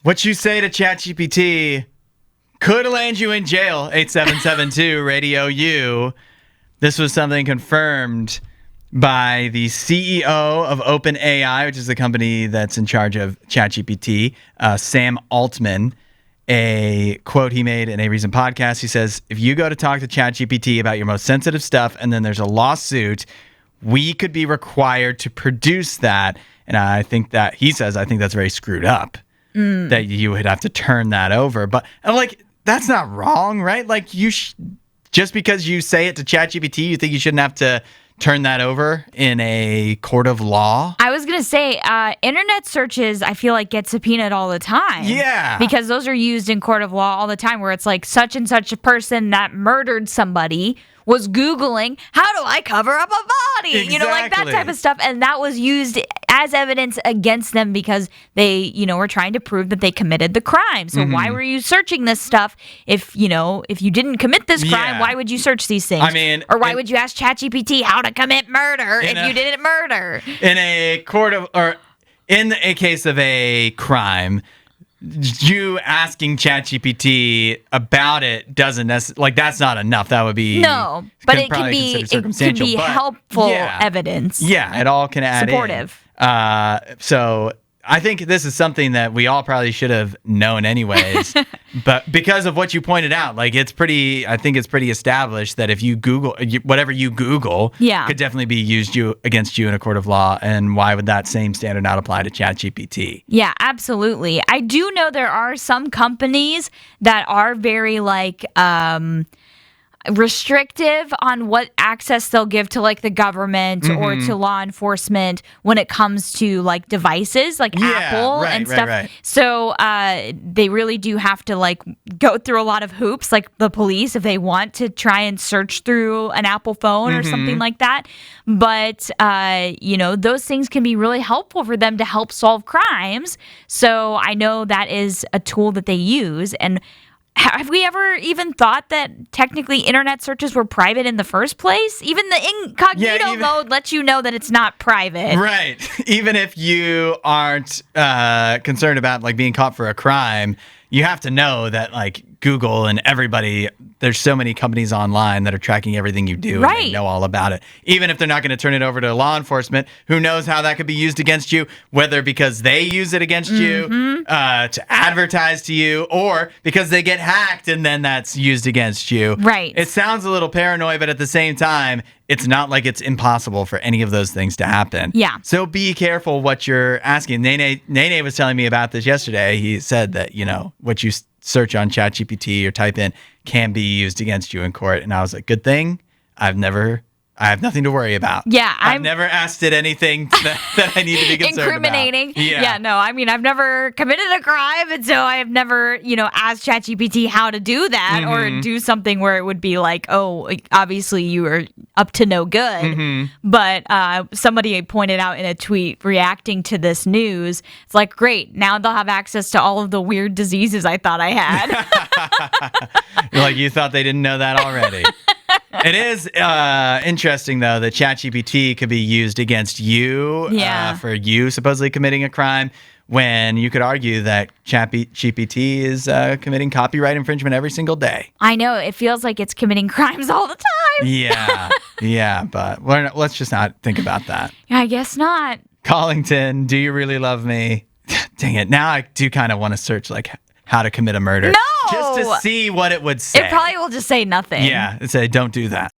What you say to ChatGPT could land you in jail. 8772 RadioU. This was something confirmed by the CEO of OpenAI, which is the company that's in charge of ChatGPT, Sam Altman. A quote he made in a recent podcast. He says, if you go to talk to ChatGPT about your most sensitive stuff and then there's a lawsuit, we could be required to produce that. And I think that's very screwed up that you would have to turn that over. But I'm like, that's not wrong, right? Like just because you say it to ChatGPT, you think you shouldn't have to turn that over in a court of law? I was going to say, internet searches, I feel like get subpoenaed all the time. Yeah. Because those are used in court of law all the time, where it's like such and such a person that murdered somebody was Googling, how do I cover up a body? Exactly. You know, like that type of stuff. And that was used as evidence against them because they, were trying to prove that they committed the crime. So why were you searching this stuff if you didn't commit this crime? Yeah. Why would you search these things? I mean, or why would you ask ChatGPT how to commit murder if you didn't murder? In a in a case of a crime, you asking ChatGPT about it doesn't necessarily, that's not enough. That would be no, but it could be helpful evidence. Yeah, it all can add supportive. So I think this is something that we all probably should have known anyways. But because of what you pointed out, I think it's pretty established that if you Google, whatever you Google could definitely be used against you in a court of law. And why would that same standard not apply to ChatGPT? Yeah, absolutely. I do know there are some companies that are very restrictive on what access they'll give to the government or to law enforcement when it comes to devices like Apple and stuff. Right. So they really do have to go through a lot of hoops, like the police, if they want to try and search through an Apple phone or something like that. But those things can be really helpful for them to help solve crimes. So I know that is a tool that they use. And have we ever even thought that technically internet searches were private in the first place? Even the incognito mode lets you know that it's not private. Right. Even if you aren't concerned about being caught for a crime, you have to know that Google and everybody, there's so many companies online that are tracking everything you do and they know all about it. Even if they're not going to turn it over to law enforcement, who knows how that could be used against you, whether because they use it against you to advertise to you or because they get hacked and then that's used against you. Right. It sounds a little paranoid, but at the same time, it's not like it's impossible for any of those things to happen. Yeah. So be careful what you're asking. Nene was telling me about this yesterday. He said that, what you search on ChatGPT or type in can be used against you in court. And I was like, good thing I have nothing to worry about. Yeah. I've never asked it anything that I need to be concerned incriminating. about. Yeah, no, I've never committed a crime. And so I have never, asked ChatGPT how to do that or do something where it would be obviously you are up to no good. But somebody pointed out in a tweet reacting to this news, it's great. Now they'll have access to all of the weird diseases I thought I had. You thought they didn't know that already. It is interesting, though, that ChatGPT could be used against you for you supposedly committing a crime when you could argue that ChatGPT is committing copyright infringement every single day. I know. It feels like it's committing crimes all the time. Yeah, but let's just not think about that. I guess not. Collington, do you really love me? Dang it. Now I do kind of want to search how to commit a murder. No! Just to see what it would say. It probably will just say nothing. Yeah, it'd say, don't do that.